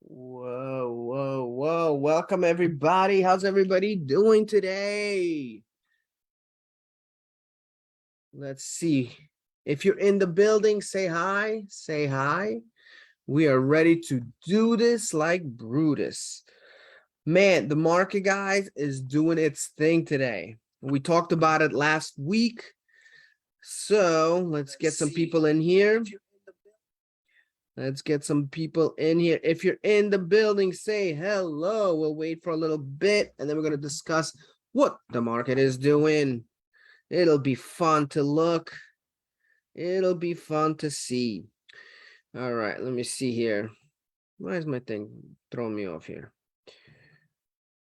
Whoa, whoa, whoa. Welcome, everybody. How's everybody doing today? Let's see. If you're in the building, say hi. Say hi. We are ready to do this like Brutus. Man, the market, guys, is doing its thing today. We talked about it last week. So let's get some people in here. Let's get some people in here. If you're in the building, say hello. We'll wait for a little bit, and then we're going to discuss what the market is doing. It'll be fun to look. It'll be fun to see. All right, let me see here. Why is my thing throwing me off here?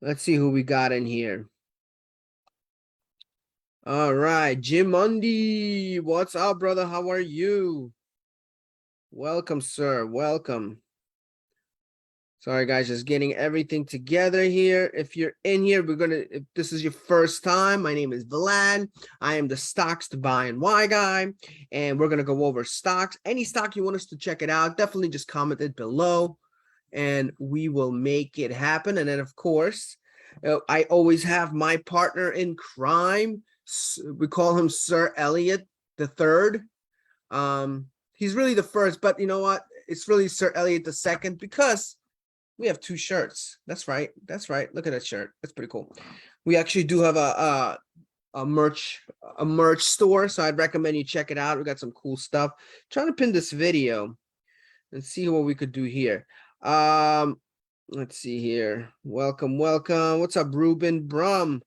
Let's see who we got in here. All right, Jim Mundy. What's up, brother? How are you? Welcome, sir. Welcome. Sorry, guys, just getting everything together here. If you're in here, if this is your first time, my name is Vlad. I am the stocks to buy and why guy, and we're going to go over stocks. Any stock you want us to check it out, definitely just comment it below, and we will make it happen. And then, of course, I always have my partner in crime. We call him Sir Elliot the Third. He's really the first, but you know what? It's really Sir Elliot the Second because we have two shirts. That's right. That's right. Look at that shirt. That's pretty cool. We actually do have a merch store, so I'd recommend you check it out. We got some cool stuff. Trying to pin this video and see what we could do here. Let's see here. Welcome, welcome. What's up, Ruben Brum?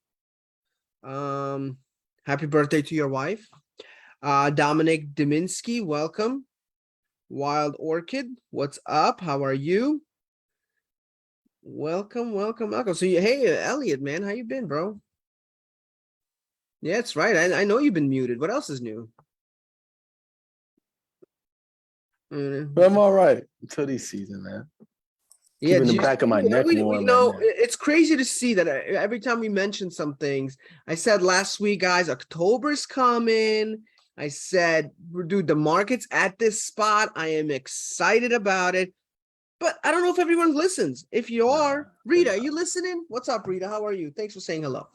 Happy birthday to your wife. Dominic Deminsky, welcome. Wild Orchid, what's up? How are you? Welcome, welcome, welcome. So, hey, Elliot, man, how you been, bro? Yeah, that's right. I know you've been muted. What else is new? I'm all right until this season, man. Yeah, in the back of my neck warm. You know, it's crazy to see that every time we mention some things. I said last week, guys, October's coming. I said, dude, the market's at this spot. I am excited about it. But I don't know if everyone listens. If you are, Rita, are you listening? What's up, Rita? How are you? Thanks for saying hello.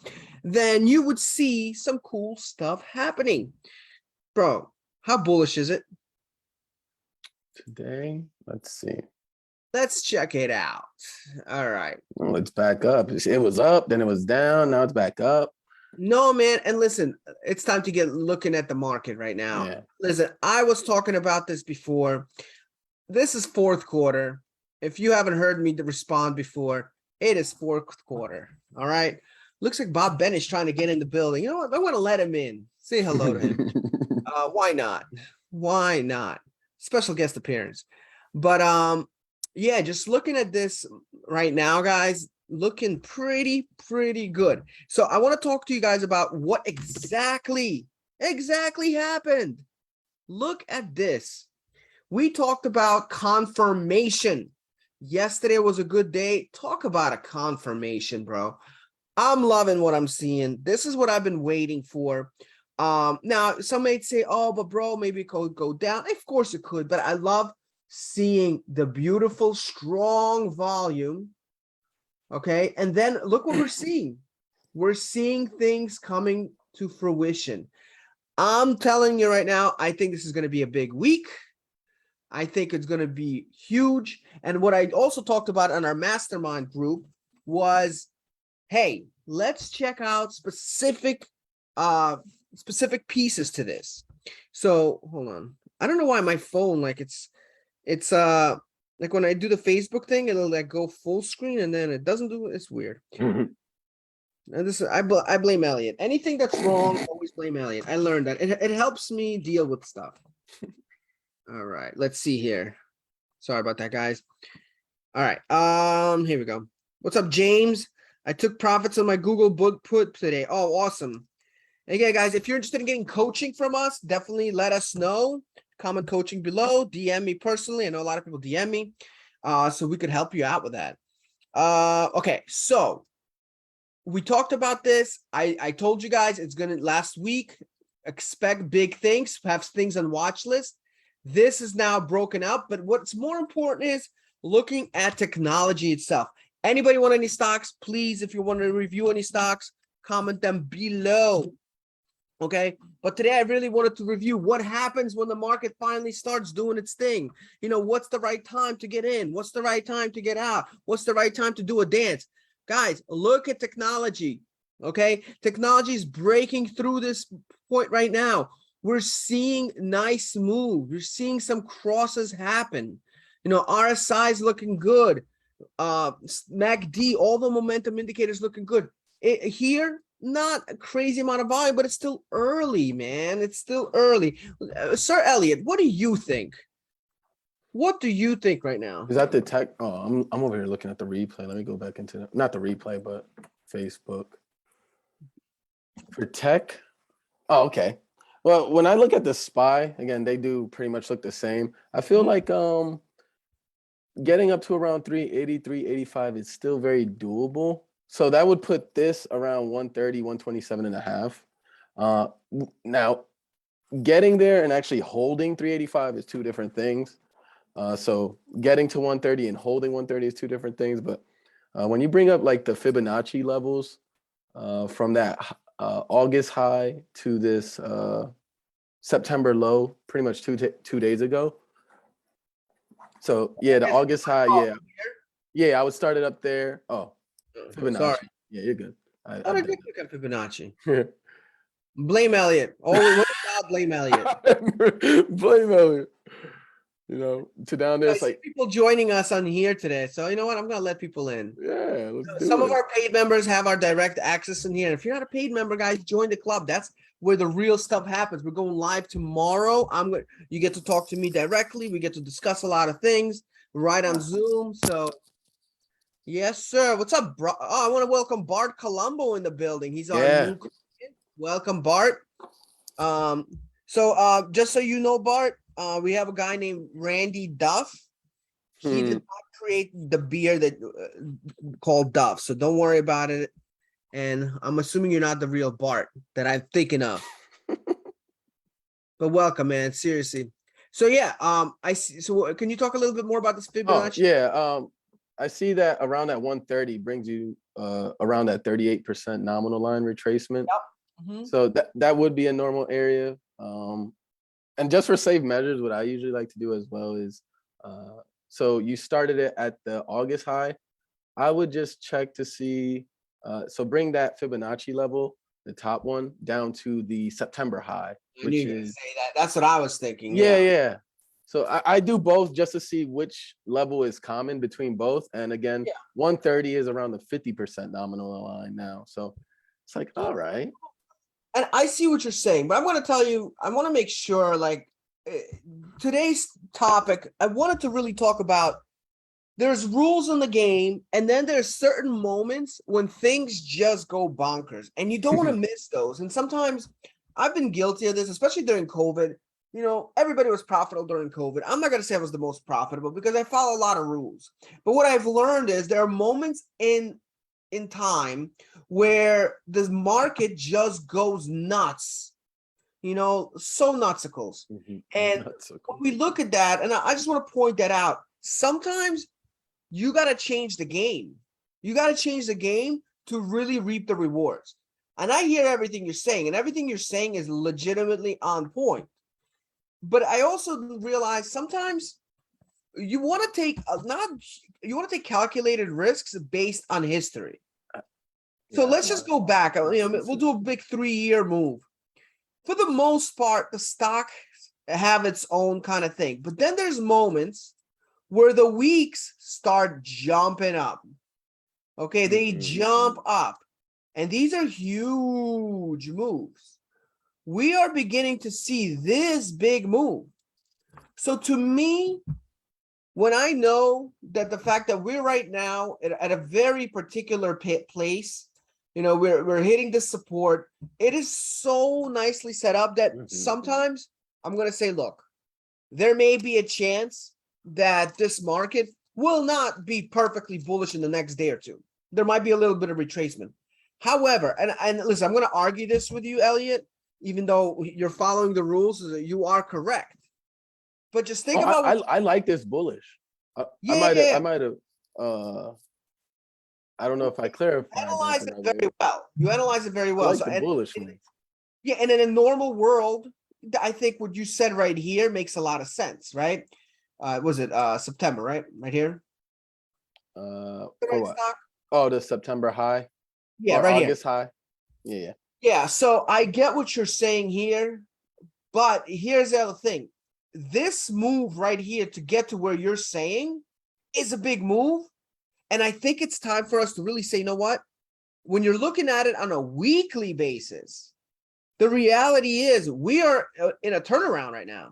Then you would see some cool stuff happening. Bro, how bullish is it? Today, let's see. Let's check it out. All right. Well, it's back up. It was up, then it was down. Now it's back up. No, man. And listen, it's time to get looking at the market right now. Yeah. Listen, I was talking about this before. This is fourth quarter. If you haven't heard me respond before, it is fourth quarter. All right. Looks like Bob Bennett's trying to get in the building. You know what? I want to let him in. Say hello to him. Why not? Why not? Special guest appearance. But yeah, just looking at this right now, guys, looking pretty good. So I want to talk to you guys about what exactly happened. Look at this. We talked about confirmation. Yesterday was a good day. Talk about a confirmation, bro. I'm loving what I'm seeing. This is what I've been waiting for. Now some may say, oh, but bro, maybe it could go down. Of course it could, but I love seeing the beautiful, strong volume. Okay. And then look what we're seeing. We're seeing things coming to fruition. I'm telling you right now, I think this is going to be a big week. I think it's going to be huge. And what I also talked about on our mastermind group was, hey, let's check out specific pieces to this. So hold on. I don't know why my phone, like it's like when I do the Facebook thing, it'll like go full screen and then it doesn't do it. It's weird. And this I blame Elliot. Anything that's wrong, always blame Elliot. I learned that. It helps me deal with stuff. All right, let's see here. Sorry about that, guys. All right, here we go. What's up, James? I took profits on my Google book put today. Oh, awesome. Again, guys, if you're interested in getting coaching from us, definitely let us know. Comment coaching below. DM me personally. I know a lot of people DM me, so we could help you out with that. Okay, so we talked about this. I told you guys it's gonna last week. Expect big things. Have things on watch list. This is now broken up, but what's more important is looking at technology itself. Anybody want any stocks? Please, if you want to review any stocks, comment them below. Okay, but today I really wanted to review what happens when the market finally starts doing its thing. You know, what's the right time to get in? What's the right time to get out? What's the right time to do a dance? Guys, look at technology. Okay, technology is breaking through this point right now. We're seeing nice moves. We're seeing some crosses happen. You know, RSI is looking good. MACD, all the momentum indicators looking good. Here, not a crazy amount of volume, but it's still early, man. It's still early. Sir Elliot, what do you think? What do you think right now? Is that the tech? Oh, I'm over here looking at the replay. Let me go back into not the replay, but Facebook. For tech. Oh, okay. Well, when I look at the SPY, again, they do pretty much look the same. I feel like getting up to around 380, 385 is still very doable. So that would put this around 130, 127 and a half. Now, getting there and actually holding 385 is two different things. So getting to 130 and holding 130 is two different things. But when you bring up like the Fibonacci levels from that August high to this September low, pretty much two days ago. So yeah, the August high, yeah, I would start it up there. Oh, Fibonacci. Sorry. Yeah, you're good. I did look at Fibonacci. Blame Elliot. Oh, what about blame Elliot? Blame Elliot. You know, to down there, I it's see like people joining us on here today. So you know what? I'm gonna let people in. yeah, let's do Some it. of our paid members have our direct access in here. If you're not a paid member, guys, join the club. That's where the real stuff happens. We're going live tomorrow. You get to talk to me directly. We get to discuss a lot of things right on Zoom. So yes, sir. What's up, bro? Oh, I want to welcome Bart Colombo in the building. He's our new client. Welcome, Bart. Just so you know, Bart, we have a guy named Randy Duff. He did not create the beer that called Duff, so don't worry about it. And I'm assuming you're not the real Bart that I'm thinking of. But welcome, man. Seriously. So yeah, I see. So can you talk a little bit more about this Fibonacci? Yeah. I see that around that 130 brings you around that 38% nominal line retracement. Yep. So that would be a normal area. And just for safe measures, what I usually like to do as well is so you started it at the August high. I would just check to see. So bring that Fibonacci level, the top one, down to the September high, which is say that. That's what I was thinking. yeah. So I do both just to see which level is common between both. And again, 130 is around the 50% nominal line now. So it's like, all right. And I see what you're saying, but I'm going to tell you, I want to make sure, like, today's topic, I wanted to really talk about there's rules in the game, and then there's certain moments when things just go bonkers, and you don't want to miss those. And sometimes I've been guilty of this, especially during COVID. You know, everybody was profitable during COVID. I'm not going to say I was the most profitable because I follow a lot of rules. But what I've learned is there are moments in time where the market just goes nuts, you know, so nutsicles. And when we look at that, and I just want to point that out, sometimes you got to change the game. You got to change the game to really reap the rewards. And I hear everything you're saying, and everything you're saying is legitimately on point. But I also realize sometimes you want to take calculated risks based on history. So let's just go back. You know, we'll do a big 3-year move. For the most part, the stock have its own kind of thing. But then there's moments where the weeks start jumping up. Okay, they jump up. And these are huge moves. We are beginning to see this big move. So to me, when I know that the fact that we're right now at a very particular place, you know, we're hitting the support, it is so nicely set up that sometimes I'm going to say, look, there may be a chance that this market will not be perfectly bullish in the next day or two. There might be a little bit of retracement. However, and listen, I'm going to argue this with you, Elliot, even though you're following the rules, you are correct. But just think about I like this bullish. I Yeah, might have. yeah, I yeah. might have. I don't know if I clarified that Analyze the it right very way. well. You analyze it very I well. like So, the and bullish one. yeah, and in a normal world, I think what you said right here makes a lot of sense, right? Was it September, right? Right here? The For right what? stock? Oh, the September high Yeah, or right here. August high. Yeah, yeah. Yeah, so I get what you're saying here, but here's the other thing. This move right here to get to where you're saying is a big move. And I think it's time for us to really say, you know what? When you're looking at it on a weekly basis, the reality is we are in a turnaround right now.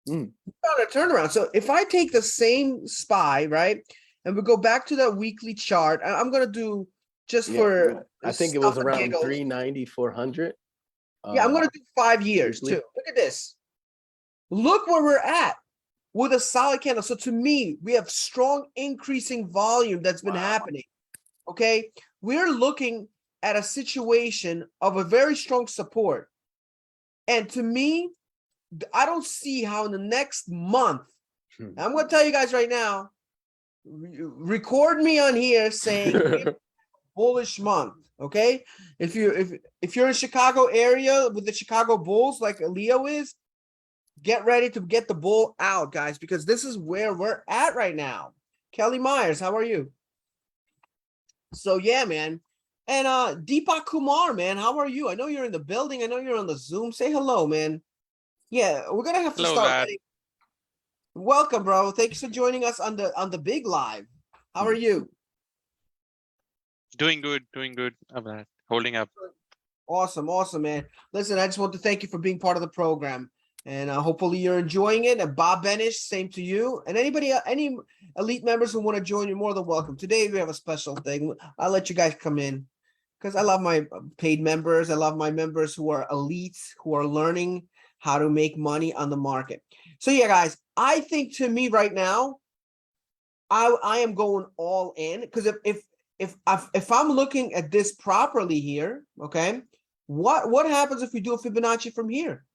Mm. We're on a turnaround. So if I take the same SPY, right, and we go back to that weekly chart, I'm going to do just Yeah, for I think it stuff was and around giggles. 390, 400. Yeah, I'm going to do 5 years weekly. too. Look at this. Look where we're at with a solid candle. So to me, we have strong increasing volume that's been happening. Okay. We're looking at a situation of a very strong support. And to me, I don't see how in the next month, I'm going to tell you guys right now, record me on here saying bullish month. Okay. If you're in Chicago area with the Chicago Bulls, like Leo is, get ready to get the bull out, guys, because this is where we're at right now. Kelly Myers, how are you? So yeah, man. And Deepak Kumar, man, how are you? I know you're in the building. I know you're on the Zoom. Say hello, man. Yeah, we're gonna have to Hello, start lad. writing. Welcome, bro. Thanks for joining us on the big live. How are you? Doing good, holding up. Awesome, awesome, man. Listen, I just want to thank you for being part of the program. And hopefully you're enjoying it. And Bob Benish, same to you. And anybody, any elite members who want to join, you're more than welcome. Today we have a special thing. I'll let you guys come in because I love my paid members. I love my members who are elites, who are learning how to make money on the market. So yeah, guys, I think to me right now, I am going all in because if I'm looking at this properly here, okay, what happens if we do a Fibonacci from here?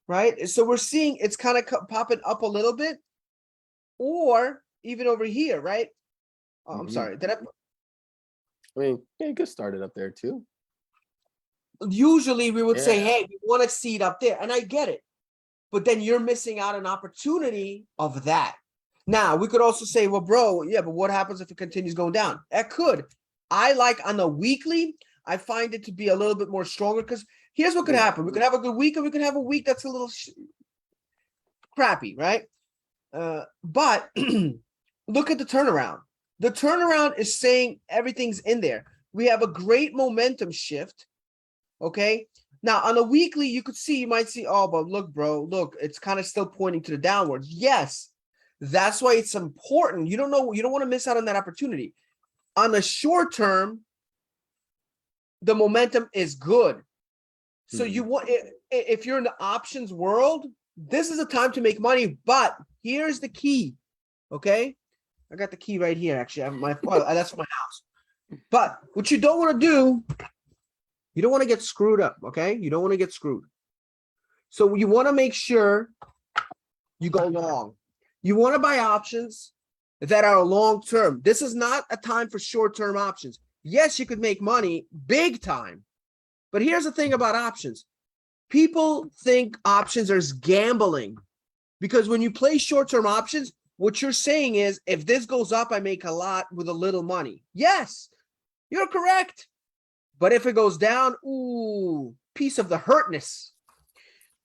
Right? So we're seeing it's kind of popping up a little bit, or even over here, right? Oh, I'm sorry. Did I? I mean, yeah, you could start it up there too. Usually we would say, Yeah. hey, we want to see it up there, and I get it, but then you're missing out an opportunity of that. Now we could also say, well, bro, yeah, but what happens if it continues going down? That could. I like on the weekly, I find it to be a little bit more stronger because here's what could happen. We could have a good week, and we could have a week that's a little crappy, right? But look at the turnaround. The turnaround is saying everything's in there. We have a great momentum shift. Okay. Now on a weekly, you could see, you might see, oh, but look, bro, look, it's kind of still pointing to the downwards. Yes, that's why it's important. You don't want to miss out on that opportunity. On the short term, the momentum is good. So you want, if you're in the options world, this is a time to make money. But here's the key. Okay, I got the key right here. Actually, I have that's my house. But what you don't want to do, you don't want to get screwed up. Okay, you don't want to get screwed. So you want to make sure you go long. You want to buy options that are long term. This is not a time for short term options. Yes, you could make money big time. But here's the thing about options. People think options are gambling because when you play short-term options, what you're saying is if this goes up, I make a lot with a little money. Yes, you're correct. But if it goes down, ooh, piece of the hurtness.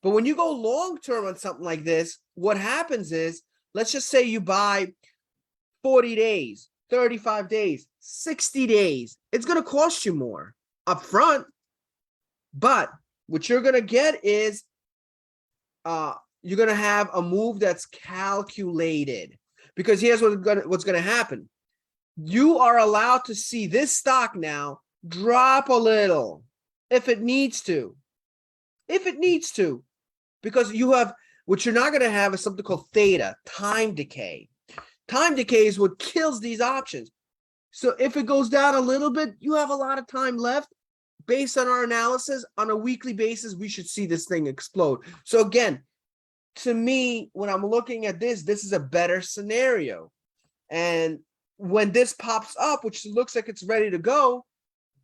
But when you go long-term on something like this, what happens is, let's just say you buy 40 days, 35 days, 60 days. It's going to cost you more up front. But what you're going to get is you're going to have a move that's calculated. Because here's what's going to happen. You are allowed to see this stock now drop a little if it needs to. If it needs to. Because you have, what you're not going to have is something called theta, time decay. Time decay is what kills these options. So if it goes down a little bit, you have a lot of time left. Based on our analysis, on a weekly basis, we should see this thing explode. So again, to me, when I'm looking at this, this is a better scenario. And when this pops up, which looks like it's ready to go,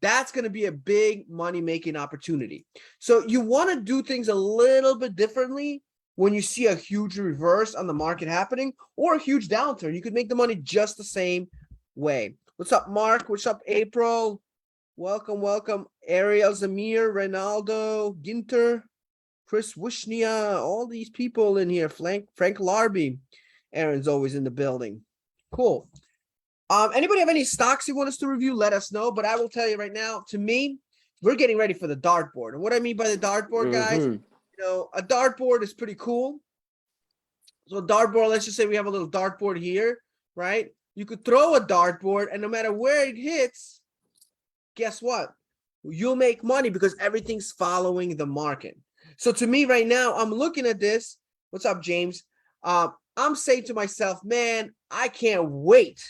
that's going to be a big money making opportunity. So you want to do things a little bit differently when you see a huge reverse on the market happening or a huge downturn. You could make the money just the same way. What's up, Mark? What's up, April? Welcome, welcome. Ariel, Zamir, Ronaldo, Ginter, Chris Wishnia, all these people in here. Frank Larby. Aaron's always in the building. Cool. Anybody have any stocks you want us to review? Let us know. But I will tell you right now, to me, we're getting ready for the dartboard. And what I mean by the dartboard, guys, you know, a dartboard is pretty cool. So a dartboard, let's just say we have a little dartboard here, right? You could throw a dartboard, and no matter where it hits, guess what? You'll make money because everything's following the market. So to me right now, I'm looking at this. What's up, James? I'm saying to myself, man, I can't wait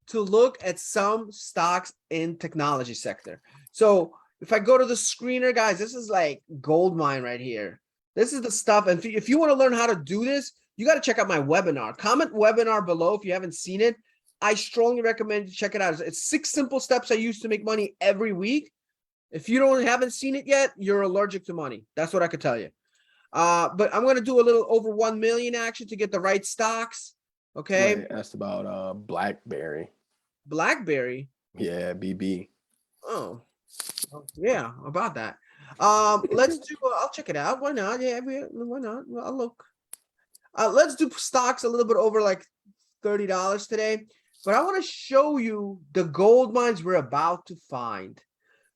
to look at some stocks in technology sector. So if I go to the screener, guys, this is like gold mine right here. This is the stuff. And if you want to learn how to do this, you got to check out my webinar. Comment webinar below if you haven't seen it. I strongly recommend you check it out. It's 6 simple steps I use to make money every week. If you haven't seen it yet, you're allergic to money. That's what I could tell you. But I'm going to do a little over 1 million action to get the right stocks. Okay. Right, asked about BlackBerry. BlackBerry. Yeah, BB. Oh, yeah, about that. Let's do. I'll check it out. Why not? Yeah, why not? Well, I'll look. Let's do stocks a little bit over like $30 today. But I want to show you the gold mines we're about to find.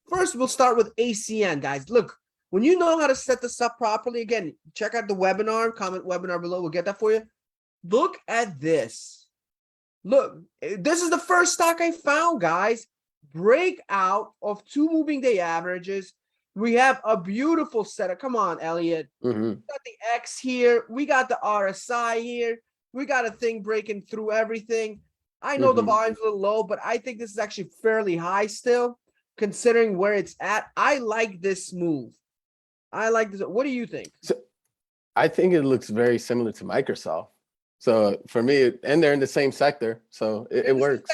First, we'll start with ACN, guys. Look, when you know how to set this up properly, again, check out the webinar. Comment webinar below. We'll get that for you. Look at this. Look, this is the first stock I found, guys. Breakout of 2 moving day averages. We have a beautiful setup. Come on, Elliot. We got the X here. We got the RSI here. We got a thing breaking through everything. I know the volume's a little low, but I think this is actually fairly high still, considering where it's at. I like this move. I like this. What do you think? So, I think it looks very similar to Microsoft. So for me, and they're in the same sector, so it works.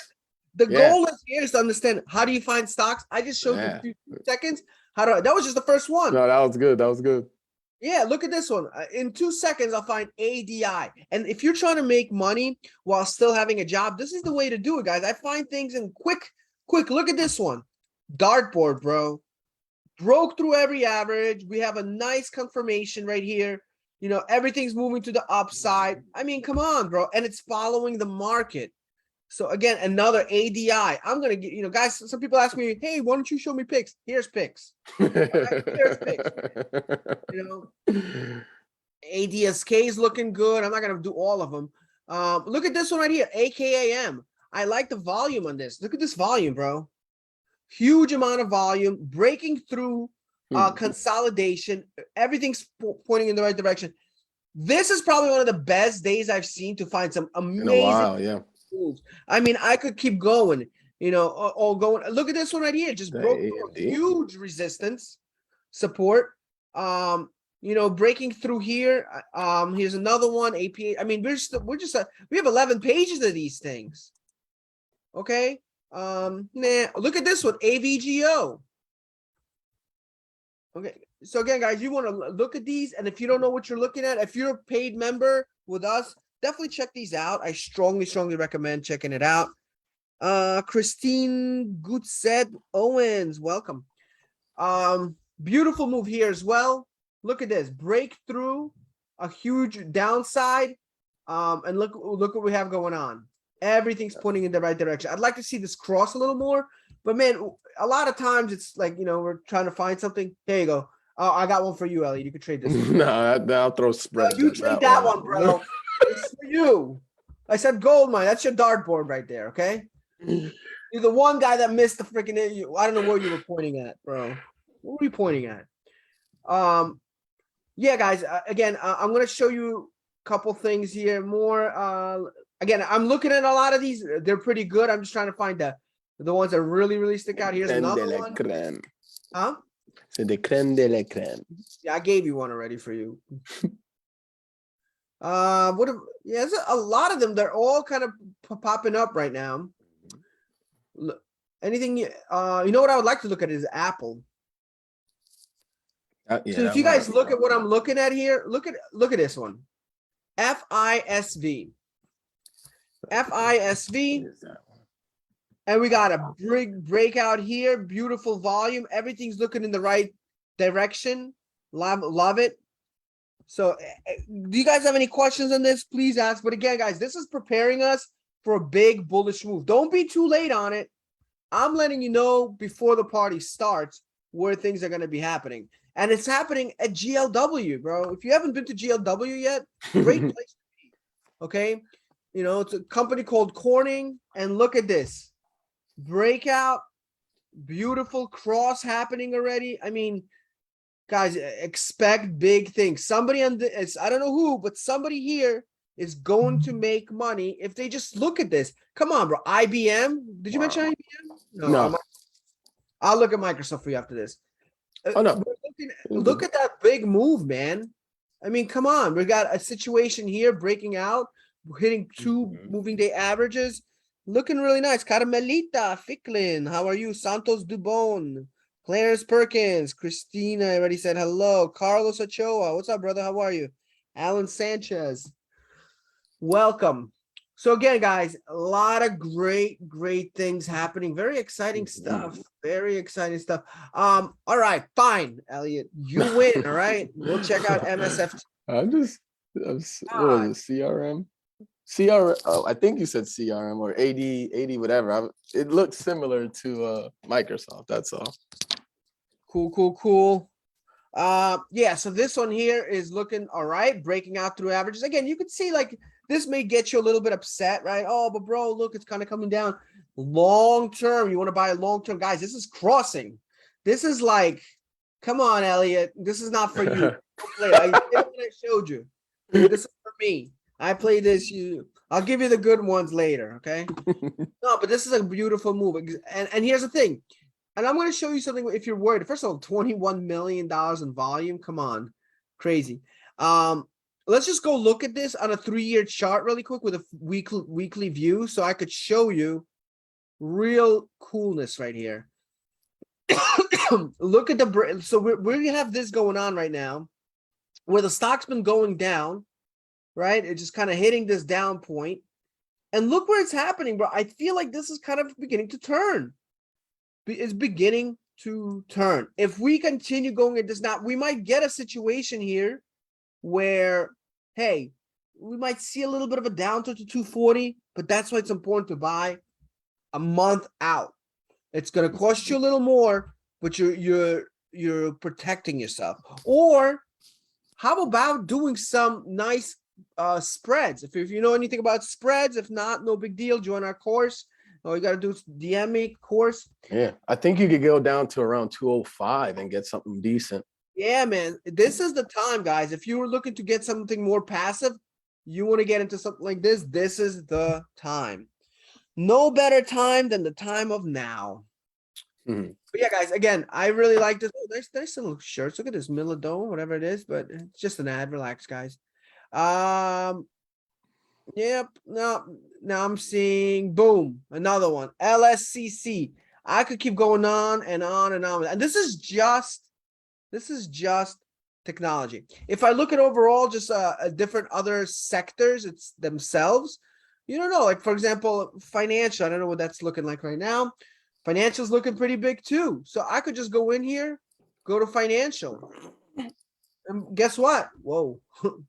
The goal is here is to understand how do you find stocks. I just showed you a few seconds. That was just the first one. No, that was good. That was good. Yeah, look at this one. In 2 seconds, I'll find ADI. And if you're trying to make money while still having a job, this is the way to do it, guys. I find things in quick. Look at this one. Dartboard, bro. Broke through every average. We have a nice confirmation right here. You know, everything's moving to the upside. I mean, come on, bro. And it's following the market. So again, another ADI. I'm going to get, you know, guys, some people ask me, hey, why don't you show me picks? Here's picks. Here's picks. You know, ADSK is looking good. I'm not going to do all of them. Look at this one right here, AKAM. I like the volume on this. Look at this volume, bro. Huge amount of volume, breaking through consolidation. Everything's pointing in the right direction. This is probably one of the best days I've seen to find some amazing moves. I mean, I could keep going, you know, or going. Look at this one right here. Just broke through huge resistance support. You know, breaking through here. Here's another one. APA. I mean, we have 11 pages of these things. Okay. Look at this one. AVGO. Okay, so again, guys, you want to look at these, and if you don't know what you're looking at, if you're a paid member with us, definitely check these out. I strongly recommend checking it out. Christine Gutset Owens, welcome. Beautiful move here as well. Look at this, breakthrough, a huge downside, and look what we have going on. Everything's pointing in the right direction. I'd like to see this cross a little more, but man, a lot of times it's like, you know, we're trying to find something. Here you go. I got one for you, Ellie. You could trade this. No, I'll throw spread. You trade that one, bro. It's for you. I said gold mine. That's your dartboard right there, okay? You're the one guy that missed the freaking. I don't know where you were pointing at, bro. What were you pointing at? Yeah, guys. Again, I'm gonna show you a couple things here more. Again, I'm looking at a lot of these. They're pretty good. I'm just trying to find the ones that really stick out. Here's another one. Crème. Huh? C'est de crème de la crème. Yeah, I gave you one already for you. Yeah, there's a lot of them. They're all kind of popping up right now. Look, anything, you know what I would like to look at is Apple. Yeah, So if that you one. guys look at what I'm looking at here, look at this one. FISV. FISV. What is that one? And we got a big breakout here. Beautiful volume. Everything's looking in the right direction. Love it. So do you guys have any questions on this? Please ask. But again, guys, this is preparing us for a big bullish move. Don't be too late on it. I'm letting you know before the party starts where things are going to be happening. And it's happening at GLW, bro. If you haven't been to GLW yet, great place to be. Okay. You know, it's a company called Corning. And look at this breakout. Beautiful cross happening already. I mean, guys, expect big things. Somebody on this, I don't know who, but somebody here is going to make money if they just look at this. Come on, bro. IBM. Did you mention IBM? No. I'll look at Microsoft for you after this. Oh, no. Look at that big move, man. I mean, come on. We got a situation here breaking out, hitting two moving day averages. Looking really nice. Caramelita, Ficklin, how are you? Santos Dubon, Clarence Perkins, Christina already said hello. Carlos Ochoa, what's up, brother? How are you? Alan Sanchez, welcome. So again, guys, a lot of great things happening. Very exciting stuff. Very exciting stuff. All right, fine, Elliot. You win, all right? We'll check out MSF. what is it, CRM? Oh, I think you said CRM or AD, whatever. It looks similar to Microsoft, that's all. Cool. Yeah, so this one here is looking all right, breaking out through averages. Again, you can see like this may get you a little bit upset, right? Oh, but bro, look, it's kind of coming down. Long term, you want to buy a long term, guys. This is crossing. This is like, come on, Elliot. This is not for you. I showed you. This is for me. I play this. I'll give you the good ones later, okay? No, but this is a beautiful move. And here's the thing. And I'm going to show you something if you're worried. First of all, $21 million in volume. Come on. Crazy. Let's just go look at this on a 3-year chart really quick with a weekly view so I could show you real coolness right here. Look at so we're going to have this going on right now where the stock's been going down, right? It's just kind of hitting this down point. And look where it's happening, bro. I feel like this is kind of beginning to turn. It's beginning to turn. If we continue going at this now, we might get a situation here where, hey, we might see a little bit of a downturn to 240, but that's why it's important to buy a month out. It's going to cost you a little more, but you're protecting yourself. Or how about doing some nice spreads? If you know anything about spreads, if not, no big deal. Join our course. All you got to do is DM me course. Yeah, I think you could go down to around 205 and get something decent. Yeah, man. This is the time, guys. If you were looking to get something more passive, you want to get into something like this, this is the time. No better time than the time of now. But yeah, guys, again, I really like this. Oh, there's some shirts. Look at this Milladone, whatever it is, but it's just an ad. Relax, guys. Yep. Now I'm seeing boom, another one. LSCC. I could keep going on and on and on. And this is just technology. If I look at overall just different other sectors, it's themselves, you don't know, like for example, financial, I don't know what that's looking like right now. Financial's looking pretty big too. So I could just go in here, go to financial. And guess what? Whoa,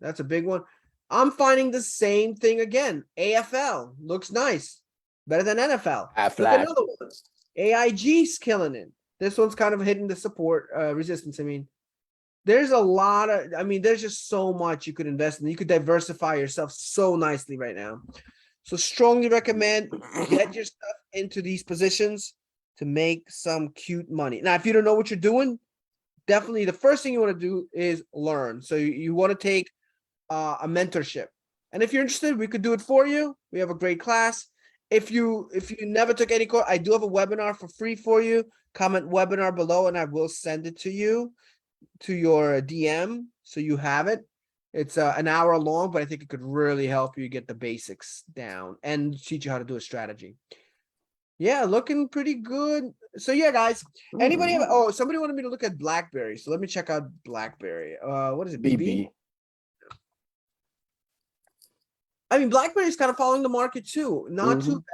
that's a big one. I'm finding the same thing again. AFL looks nice. Better than NFL. Look at another one. AIG's killing it. This one's kind of hitting the support resistance. I mean, there's a lot of, there's just so much you could invest in. You could diversify yourself so nicely right now. So strongly recommend get your stuff into these positions to make some cute money. Now, if you don't know what you're doing, definitely the first thing you want to do is learn. So you want to take a mentorship. And if you're interested, we could do it for you. We have a great class. If you never took any course, I do have a webinar for free for you. Comment webinar below and I will send it to you to your DM so you have it. It's an hour long, but I think it could really help you get the basics down and teach you how to do a strategy. Yeah, looking pretty good. So yeah, guys. Anybody have, oh, somebody wanted me to look at BlackBerry. So let me check out BlackBerry. What is it? BB? BB. I mean, BlackBerry is kind of following the market too. Not too Mhm.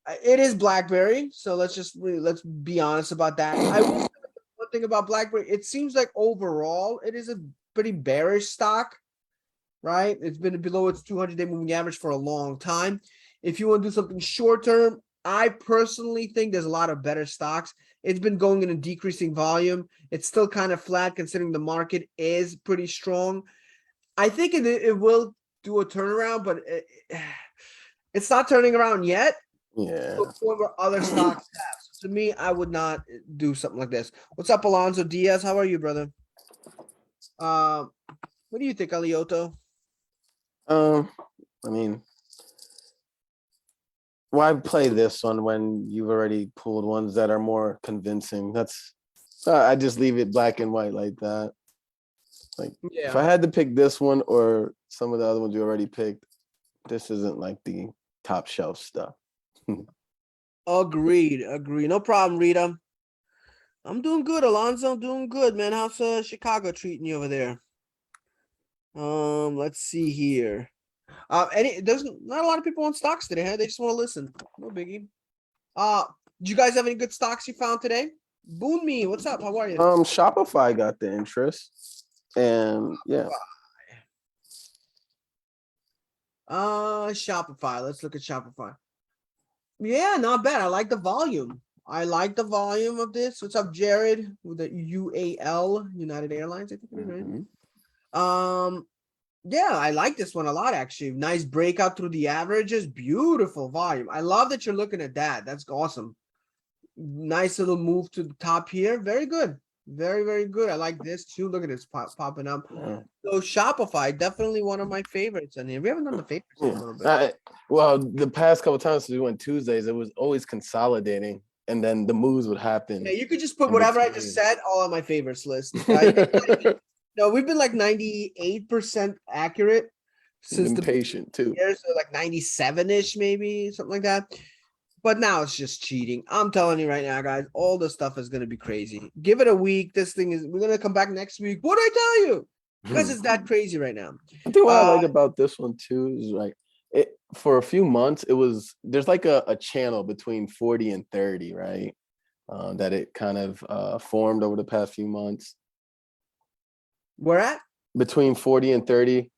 bad. It is BlackBerry, so let's be honest about that. I will say one thing about BlackBerry. It seems like overall it is a pretty bearish stock, right? It's been below its 200-day moving average for a long time. If you want to do something short term, I personally think there's a lot of better stocks. It's been going in a decreasing volume. It's still kind of flat considering the market is pretty strong. I think it will do a turnaround, but it's not turning around yet. Yeah. To a point where other stocks have. So to me, I would not do something like this. What's up, Alonso Diaz? How are you, brother? What do you think, Alioto? I mean, why play this one when you've already pulled ones that are more convincing? That's I just leave it black and white like that. Like if I Yeah, had to pick this one or some of the other ones you already picked, this isn't like the top shelf stuff. agreed. No problem, Rita. I'm doing good, Alonso. I'm doing good, man. How's Chicago treating you over there? Let's see here. There's not a lot of people on stocks today, huh? They just want to listen. No biggie. Do you guys have any good stocks you found today? Boon me, what's up? How are you? Shopify got the interest. And yeah. Shopify. Let's look at Shopify. Yeah, not bad. I like the volume. I like the volume of this. What's up, Jared? With the UAL, United Airlines, I think it is, right? Yeah, I like this one a lot, actually. Nice breakout through the averages. Beautiful volume. I love that you're looking at that. That's awesome. Nice little move to the top here. Very good. Very, very good. I like this too. Look at this popping up. Yeah. So Shopify, definitely one of my favorites. And we haven't done the favorites in a little bit. Well, the past couple times we went Tuesdays, it was always consolidating, and then the moves would happen. Yeah, you could just put in whatever I between. just said all on my favorites list. No, we've been like 98% accurate since Been the patient too. years, so like 97-ish, maybe something like that. But now it's just cheating. I'm telling you right now, guys, all the stuff is gonna be crazy. Give it a week. This thing is we're gonna come back next week. What did I tell you? Because it's that crazy right now. I think what I like about this one too is like it for a few months, there's like a channel between 40 and 30, right? That it kind of formed over the past few months. We're at Between 40 and 30.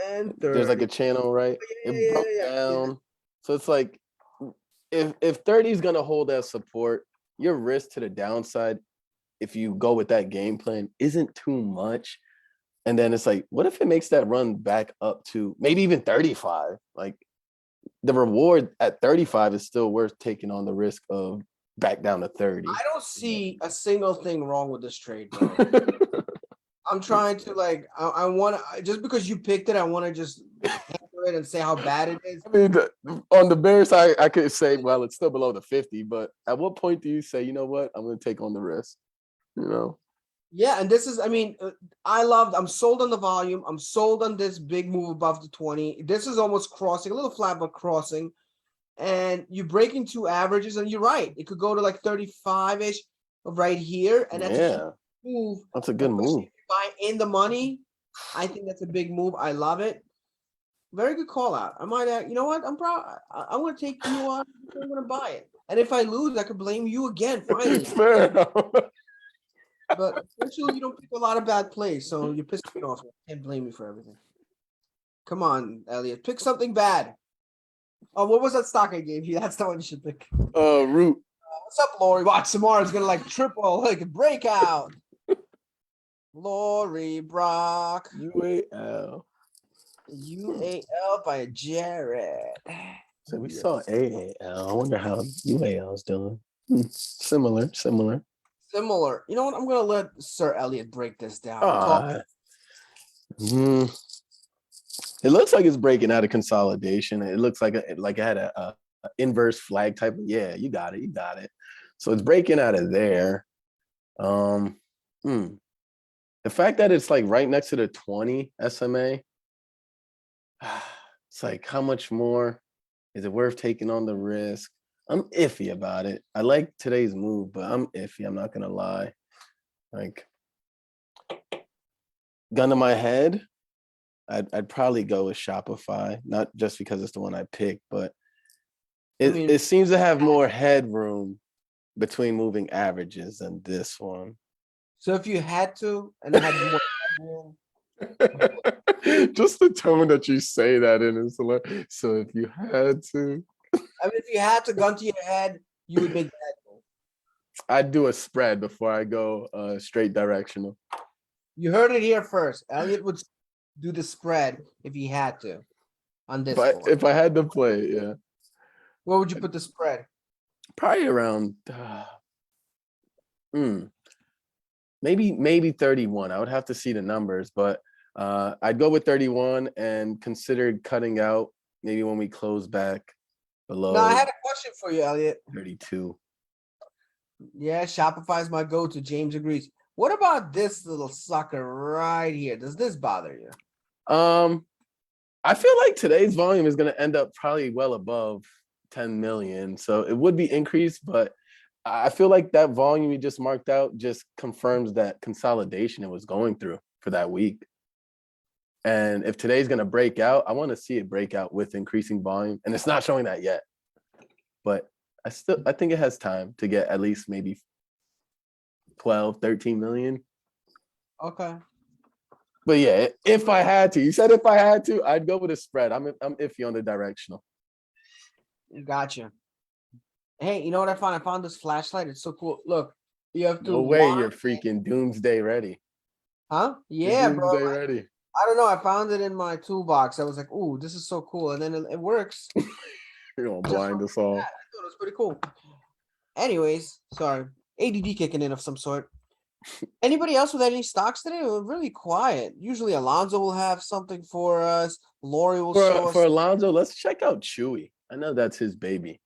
and 30. There's like a channel, right? It broke down. So it's like if 30 is gonna hold as support, your risk to the downside, if you go with that game plan, isn't too much. And then it's like, what if it makes that run back up to maybe even 35? Like the reward at 35 is still worth taking on the risk of back down to 30. I don't see a single thing wrong with this trade, bro. I'm trying to like I want to just because you picked it, I want to just hammer it and say how bad it is. I mean, on the Bears side, I could say, well, it's still below the 50, but at what point do you say, you know what, I'm going to take on the risk? You know? Yeah, and this is, I mean, I'm sold on the volume. I'm sold on this big move above the 20. This is almost crossing, a little flat, but crossing. And you're breaking two averages, and you're right. It could go to like 35-ish right here. And that's a move. That's a good move. Buy in the money. I think that's a big move. I love it. Very good call out. I might, you know what? I'm proud. I'm going to take you on. I'm going to buy it. And if I lose, I could blame you again. Finally. Fair. But eventually, you don't pick a lot of bad plays, so you're pissing me off. I can't blame you for everything. Come on, Elliot. Pick something bad. Oh, what was that stock I gave you? That's the one you should pick. Root. What's up, Lori? Watch, Samara's going to like triple, like a breakout. Lori Brock. UAL. UAL by Jared. So we saw AAL. I wonder how UAL is doing. Similar. Similar. You know what? I'm going to let Sir Elliot break this down. It looks like it's breaking out of consolidation. It looks like it had a inverse flag type of, yeah, you got it. So it's breaking out of there. If The fact that it's like right next to the 20 SMA, it's like how much more is it worth taking on the risk? I'm iffy about it. I like today's move, but I'm iffy. I'm not gonna lie. Like, gun to my head, I'd probably go with Shopify, not just because it's the one I picked, but it seems to have more headroom between moving averages than this one. So if you had to and had more, headroom, Just the tone that you say that in is hilarious. So if you had to, I mean, if you had to gun to your head, you would make that move. I'd do a spread before I go straight directional. You heard it here first. Elliot would do the spread if he had to on this board. If I had to play, yeah, Where would you put the spread? probably around maybe 31. I would have to see the numbers, but I'd go with 31 and considered cutting out maybe when we close back below No, I had a question for you, Elliot. 32. Yeah, Shopify's my go-to. James agrees. What about this little sucker right here? Does this bother you? I feel like today's volume is going to end up probably well above 10 million. So it would be increased, but I feel like that volume you just marked out just confirms that consolidation it was going through for that week. And if today's going to break out, I want to see it break out with increasing volume. And it's not showing that yet. But I think it has time to get at least maybe 12, 13 million. Okay. But yeah, if I had to, you said if I had to, I'd go with a spread. I'm iffy on the directional. Gotcha. Hey, you know what I found? I found this flashlight. It's so cool. Look, you have to. No way you're freaking doomsday ready. Huh? You're Yeah, bro. doomsday ready. I don't know. I found it in my toolbox. I was like, "Ooh, this is so cool," and then it works. You're gonna blind us all. I thought it was pretty cool. Anyways, sorry, ADD kicking in of some sort. Anybody else with any stocks today? We're really quiet. Usually Alonzo will have something for us. Lori will show us. For Alonzo, let's check out Chewy. I know that's his baby.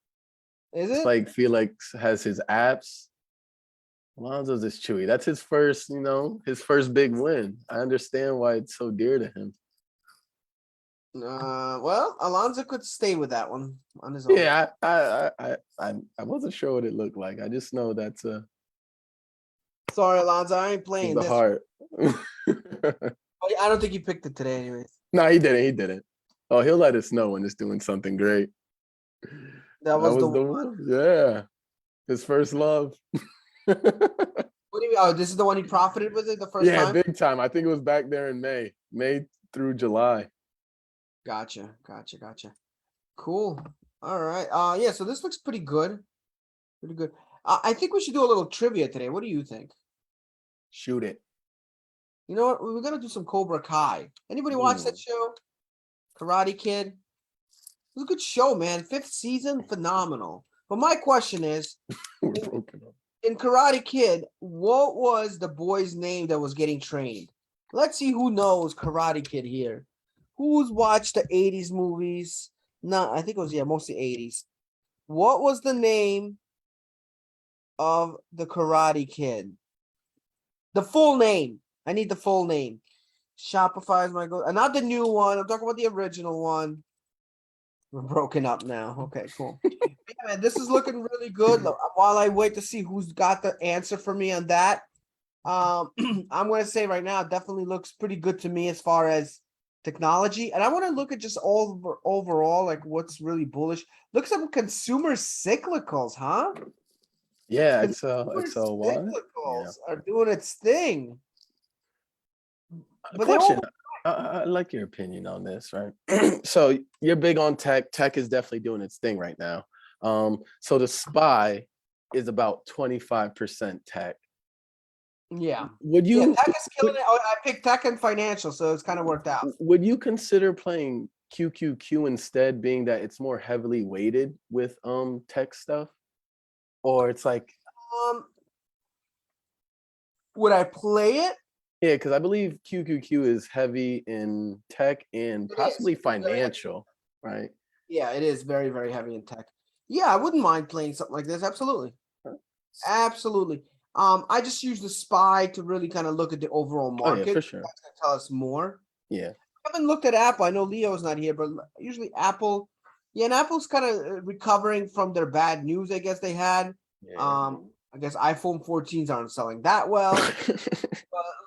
Is It's it? like Felix has his apps. Alonzo's is Chewy. That's his first, his first big win. I understand why it's so dear to him. Well, Alonzo could stay with that one on his own. Yeah, I wasn't sure what it looked like. I just know that's Sorry, Alonzo, I ain't playing the this. heart. I don't think you picked it today, anyways. No, he didn't. He didn't. Oh, he'll let us know when it's doing something great. That was the one. Yeah, his first love. What do you mean? Oh, this is the one he profited with it the first Yeah, time? big time. I think it was back there in May through July. Gotcha. Cool. All right. Yeah, so this looks pretty good. Pretty good. I think we should do a little trivia today. What do you think? Shoot it. You know what? We're gonna do some Cobra Kai. Anybody watch that show? Karate Kid. It was a good show, man. 5th season, phenomenal. But my question is, We're broken up. in Karate Kid, what was the boy's name that was getting trained? Let's see who knows Karate Kid here. Who's watched the 80s movies? No, I think it was, mostly 80s. What was the name of the Karate Kid? The full name. I need the full name. Shopify is my go. Not the new one. I'm talking about the original one. We're broken up now. Okay, cool. Yeah, man, this is looking really good. While I wait to see who's got the answer for me on that, I'm going to say right now, it definitely looks pretty good to me as far as technology. And I want to look at just overall, like what's really bullish. Look at some consumer cyclicals, huh? Yeah, Cyclicals are doing its thing. But question. I like your opinion on this, right? So you're big on tech. Tech is definitely doing its thing right now. So the SPY is about 25% tech. Yeah. Would you? Tech is killing it. Oh, I picked tech and financial, so it's kind of worked out. Would you consider playing QQQ instead, being that it's more heavily weighted with tech stuff, or it's like? Would I play it? Yeah, because I believe QQQ is heavy in tech and possibly financial, right? Yeah, it is very, very heavy in tech. Yeah, I wouldn't mind playing something like this. Absolutely. Absolutely. I just use the SPY to really kind of look at the overall Oh yeah, market. for sure. That's gonna tell us more. Yeah. I haven't looked at Apple. I know Leo's not here, but usually Apple, yeah, and Apple's kind of recovering from their bad news, I guess they had. Yeah. I guess iPhone 14s aren't selling that well.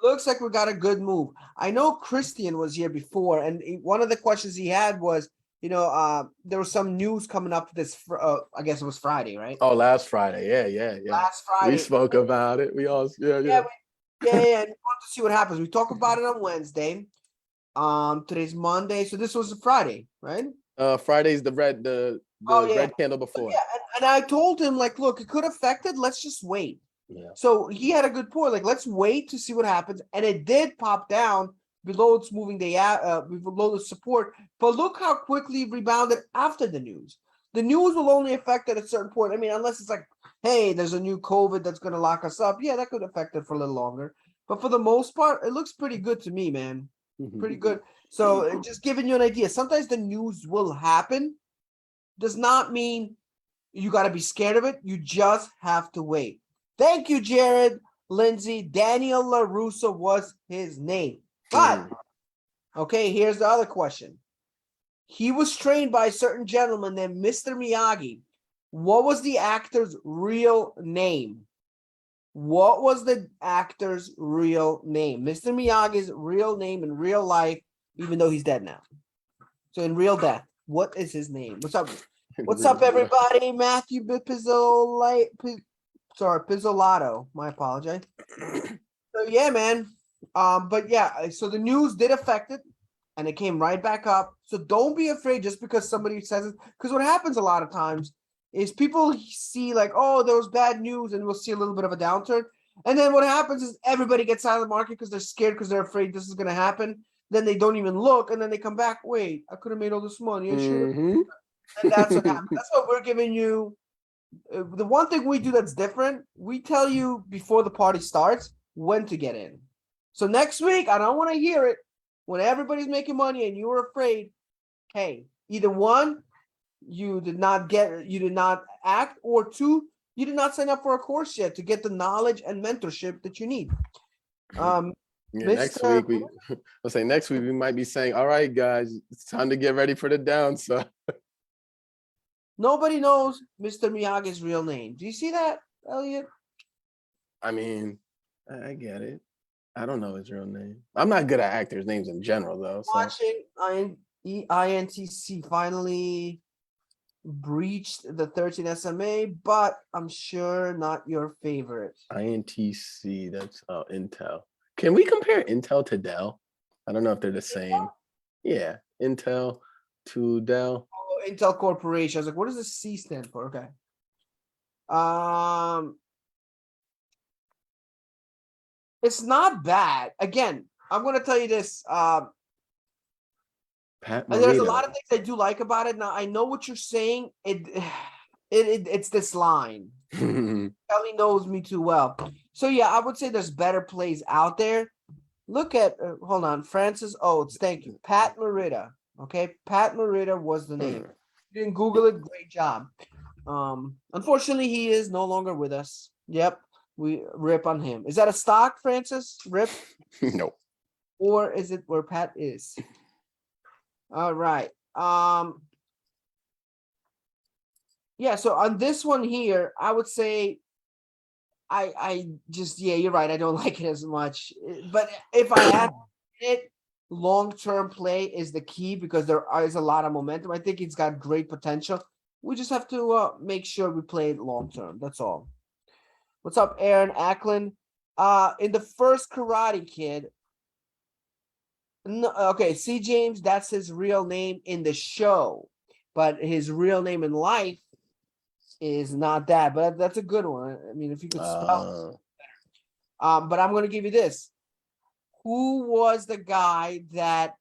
Looks like we got a good move. I know Christian was here before, and one of the questions he had was, there was some news coming up I guess it was Friday, right? Oh, last Friday. Yeah. Last We Friday. spoke about it. We all Yeah, yeah. yeah, and we want to see what happens. We talk about it on Wednesday. Today's Monday, so this was a Friday, right? Friday's the red candle before. Yeah, and I told him, like, look, it could affect it. Let's just wait. Yeah. So he had a good point. Like, let's wait to see what happens. And it did pop down below its moving day, below the support. But look how quickly it rebounded after the news. The news will only affect at a certain point. I mean, unless it's like, hey, there's a new COVID that's going to lock us up. Yeah, that could affect it for a little longer. But for the most part, it looks pretty good to me, man. Pretty good. So just giving you an idea. Sometimes the news will happen. Does not mean you got to be scared of it. You just have to wait. Thank you, Jared, Lindsay. Daniel LaRusso was his name. But, okay, here's the other question. He was trained by a certain gentleman named Mr. Miyagi. What was the actor's real name? What was the actor's real name? Mr. Miyagi's real name in real life, even though he's dead now. So in real death, what is his name? What's up, everybody? Matthew Pizzolato. My apologies. So yeah, man. But yeah, so the news did affect it, and it came right back up. So don't be afraid just because somebody says it. Because what happens a lot of times is people see like, oh, there was bad news, and we'll see a little bit of a downturn. And then what happens is everybody gets out of the market because they're scared, because they're afraid this is going to happen. Then they don't even look, and then they come back. Wait, I could have made all this money. I should have. And that's what happens. That's what we're giving you. The one thing we do that's different, we tell you before the party starts when to get in. So next week, I don't want to hear it when everybody's making money and you were afraid. Hey, either one, you did not act, or two, you did not sign up for a course yet to get the knowledge and mentorship that you need. Next week we might be saying, all right, guys, it's time to get ready for the downside. Nobody knows Mr. Miyagi's real name. Do you see that, Elliot? I mean, I get it. I don't know his real name. I'm not good at actors' names in general, though. So. Watching INTC finally breached the 13 SMA, but I'm sure not your favorite. INTC, that's Intel. Can we compare Intel to Dell? I don't know if they're the same. Yeah, Intel to Dell. Oh, Intel Corporation. I was like, what does the C stand for? Okay. It's not bad. Again, I'm going to tell you this. There's a lot of things I do like about it. Now, I know what you're saying. It's this line. Kelly knows me too well. So, yeah, I would say there's better plays out there. Look at, hold on, Francis Oates. Thank you. Pat Morita. Okay, Pat Morita was the name. You didn't Google it. Great job. Unfortunately, he is no longer with us. Yep. We rip on him. Is that a stock, Francis? Rip? No. Or is it where Pat is? All right. Yeah, so on this one here, I would say I just, yeah, you're right. I don't like it as much. But if I had it, long-term play is the key because there is a lot of momentum. I think it's got great potential. We just have to make sure we play it long-term. That's all. What's up, Aaron Ackland? In the first Karate Kid. No, okay, C. James, that's his real name in the show, but his real name in life is not that. But that's a good one. I mean, if you could spell. But I'm going to give you this. Who was the guy that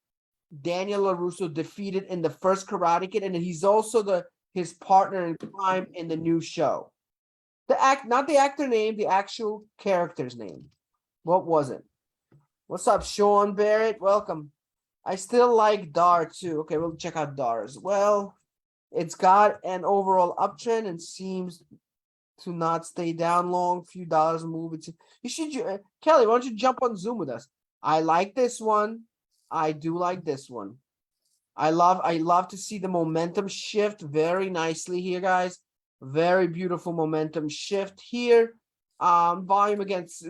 Daniel LaRusso defeated in the first Karate Kid? And he's also his partner in crime in the new show. Not the actor name, the actual character's name. What was it? What's up, Sean Barrett? Welcome. I still like Dar too. Okay, we'll check out Dar as well. It's got an overall uptrend and seems to not stay down long, few dollars move. You should, Kelly, why don't you jump on Zoom with us? I like this one. I do like this one. I love to see the momentum shift very nicely here, guys. Very beautiful momentum shift here. Volume against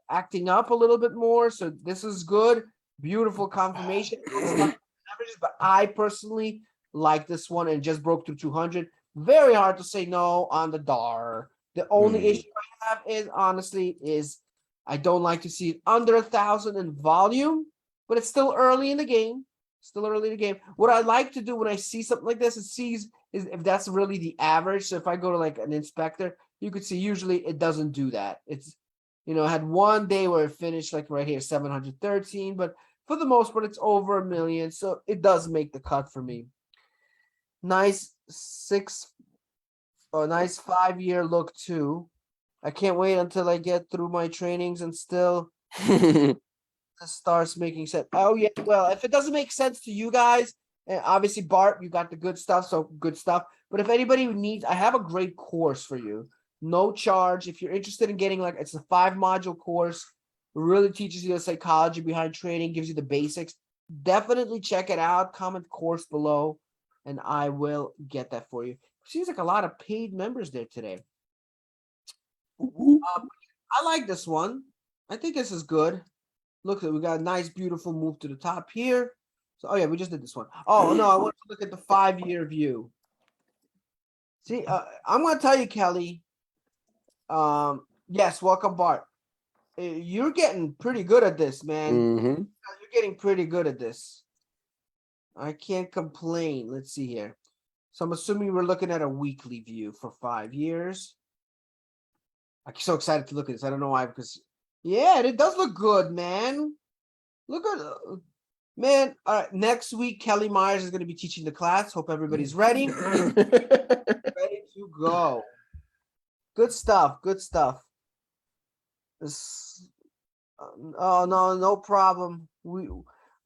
acting up a little bit more. So this is good. Beautiful confirmation. But I personally like this one and just broke through 200. Very hard to say no on the DAR. The only issue I have is honestly I don't like to see it under 1,000 in volume, but it's still early in the game. Still early in the game. What I like to do when I see something like this is if that's really the average. So if I go to like an inspector, you could see usually it doesn't do that. It's, I had one day where it finished like right here, 713, but for the most part, it's over 1 million. So it does make the cut for me. Nice nice 5-year look too. I can't wait until I get through my trainings and still this starts making sense. Oh yeah, well, if it doesn't make sense to you guys, obviously Bart, you got the good stuff, so good stuff. But if anybody needs, I have a great course for you, no charge. If you're interested in getting it's a 5-module course, really teaches you the psychology behind trading, gives you the basics. Definitely check it out. Comment course below, and I will get that for you. Seems like a lot of paid members there today. I like this one. I think this is good. Look, we got a nice, beautiful move to the top here. So, oh yeah, we just did this one. Oh no, I want to look at the 5-year view. See, I'm going to tell you, Kelly. Yes, welcome, Bart. You're getting pretty good at this, man. You're getting pretty good at this. I can't complain. Let's see here. So I'm assuming we're looking at a weekly view for 5 years. I'm so excited to look at this. I don't know why, because yeah, it does look good, man. Look at man. All right, next week Kelly Myers is going to be teaching the class. Hope everybody's ready. Ready to go. Good stuff. Good stuff. This. Oh no problem. We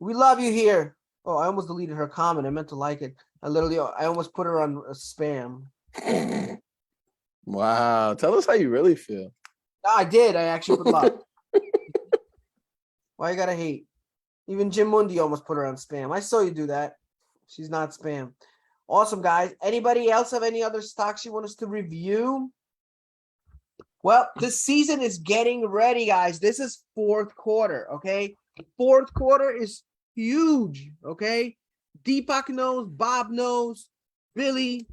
love you here. Oh, I almost deleted her comment. I meant to like it. I almost put her on spam. Wow. Tell us how you really feel. No, I did. I actually put love. Why you gotta hate? Even Jim Mundy almost put her on spam. I saw you do that. She's not spam. Awesome, guys. Anybody else have any other stocks you want us to review? Well, this season is getting ready, guys. This is 4th quarter, okay? 4th quarter is huge, okay? Deepak knows, Bob knows, Billy,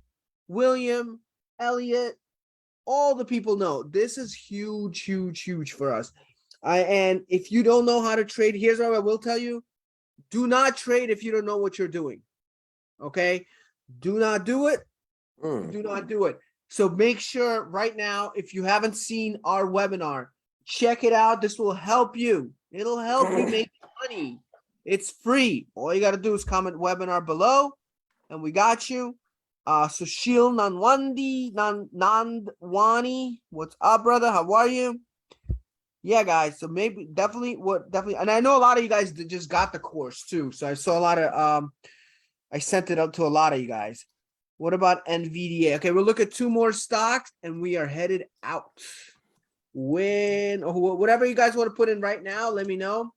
William, Elliot, all the people know. This is huge, huge, huge for us. And if you don't know how to trade, here's what I will tell you. Do not trade if you don't know what you're doing, okay? Do not do it. Do not do it. So make sure right now, if you haven't seen our webinar, check it out. This will help you. It'll help you make money. It's free. All you got to do is comment webinar below, and we got you. Sushil Nandwani, what's up, brother? How are you? Yeah, guys. So maybe definitely, and I know a lot of you guys just got the course too. So I saw a lot of I sent it out to a lot of you guys. What about NVDA? Okay, we'll look at 2 more stocks and we are headed out. Whatever you guys want to put in right now, let me know.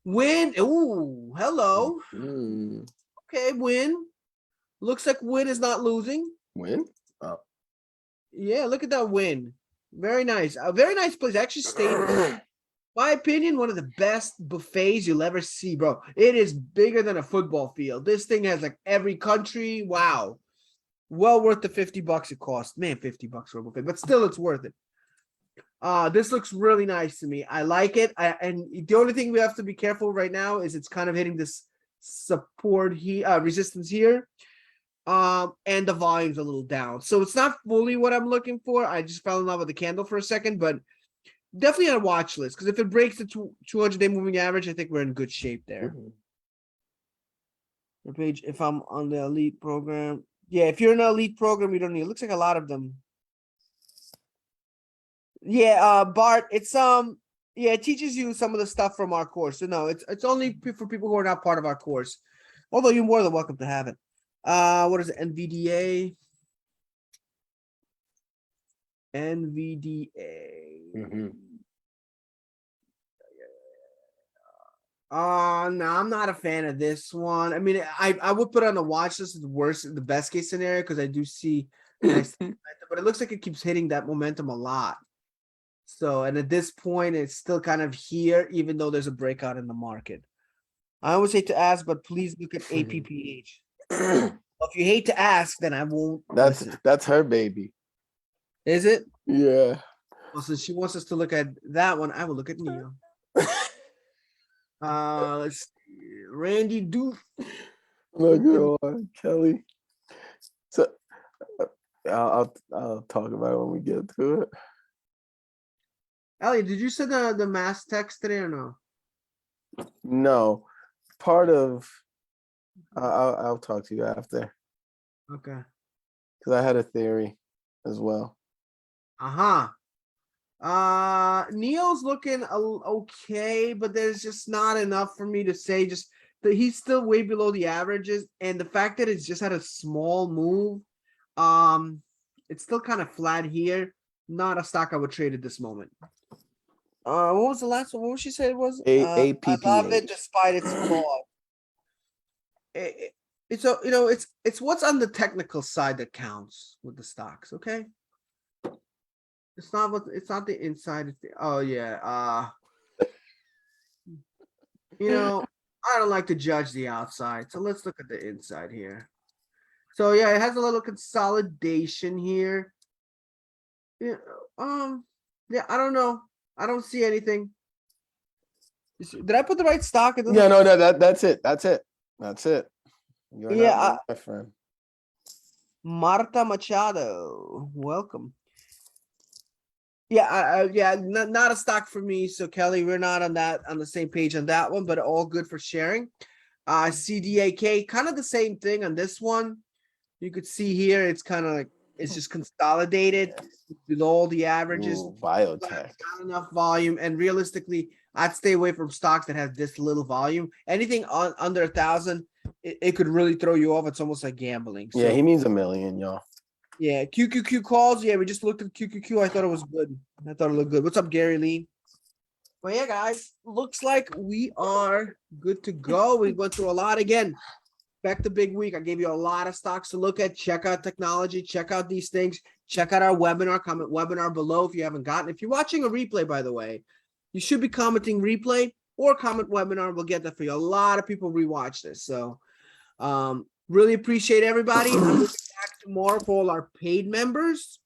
Ooh, hello. Okay, Win. Looks like Win is not losing. Win? Oh. Yeah, look at that Win. Very nice. A very nice place. Actually stayed. My opinion, one of the best buffets you'll ever see, bro. It is bigger than a football field. This thing has every country. Wow. Well worth the $50 it cost. Man, $50 for a buffet, but still it's worth it. This looks really nice to me. I like it. And the only thing we have to be careful right now is it's kind of hitting this support here, resistance here. And the volume's a little down. So it's not fully what I'm looking for. I just fell in love with the candle for a second, but definitely on a watch list, because if it breaks the 200-day moving average, I think we're in good shape there. The page, if I'm on the elite program, yeah, if you're in an elite program, you don't need. It looks like a lot of them. Yeah, Bart, it's yeah, it teaches you some of the stuff from our course. So no, it's only for people who are not part of our course. Although you're more than welcome to have it. What is it? NVDA. NVDA. Mhm. No, I'm not a fan of this one. I mean, I would put it on the watch list as the best case scenario, because I do see nice momentum, but it looks like it keeps hitting that momentum a lot. So, and at this point, it's still kind of here, even though there's a breakout in the market. I always hate to ask, but please look at APPH. If you hate to ask, then I won't. Listen. That's her baby. Is it? Yeah. Well, since she wants us to look at that one, I will look at Neo. Let's see. Randy Doof. Look on Kelly. So I'll talk about it when we get to it. Elliot, did you send the mass text today or no? No, part of I'll talk to you after Okay. because I had a theory as well. Uh-huh. Neo's looking okay, but there's just not enough for me to say. Just that he's still way below the averages, and the fact that it's just had a small move, it's still kind of flat here. Not a stock I would trade at this moment. What was the last one? What was she said it was? I love it APPH. despite its flaw. It's a it's what's on the technical side that counts with the stocks. Okay. It's not the inside. It's the, oh yeah. I don't like to judge the outside. So let's look at the inside here. So yeah, it has a little consolidation here. Yeah. Yeah, I don't know. I don't see anything. Did I put the right stock? Yeah, no, that's it. That's it. You're Yeah, not my friend. Marta Machado, welcome. Yeah, yeah, not a stock for me. So Kelly, we're not on the same page on that one, but all good for sharing. CDAK, kind of the same thing on this one. You could see here, it's kind of like it's just consolidated below the averages. Ooh, biotech. Not enough volume, and realistically, I'd stay away from stocks that have this little volume. Anything under 1,000, it could really throw you off. It's almost like gambling. Yeah, So, he means 1 million, y'all. yeah, QQQ calls. Yeah, we just looked at QQQ. I thought it was good. I thought it looked good. What's up, Gary Lee? Well, yeah, guys, looks like we are good to go. We went through a lot again. Back to big week. I gave you a lot of stocks to look at. Check out technology. Check out these things. Check out our webinar. Comment webinar below if you haven't gotten. If you're watching a replay, by the way, you should be commenting replay or comment webinar. We'll get that for you. A lot of people rewatch this. So really appreciate everybody. I'm going to be back tomorrow for all our paid members.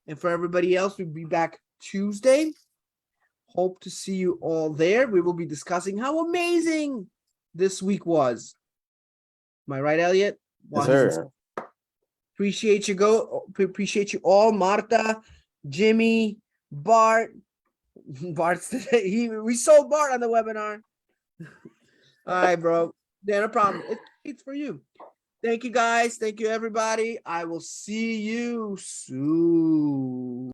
And for everybody else, we'll be back Tuesday. Hope to see you all there. We will be discussing how amazing this week was. Am I right, Elliot? Yes, sir. Appreciate you all. Marta, Jimmy, Bart. Bart's we sold Bart on the webinar. All right, bro. Yeah, no problem. It's for you. Thank you, guys. Thank you, everybody. I will see you soon.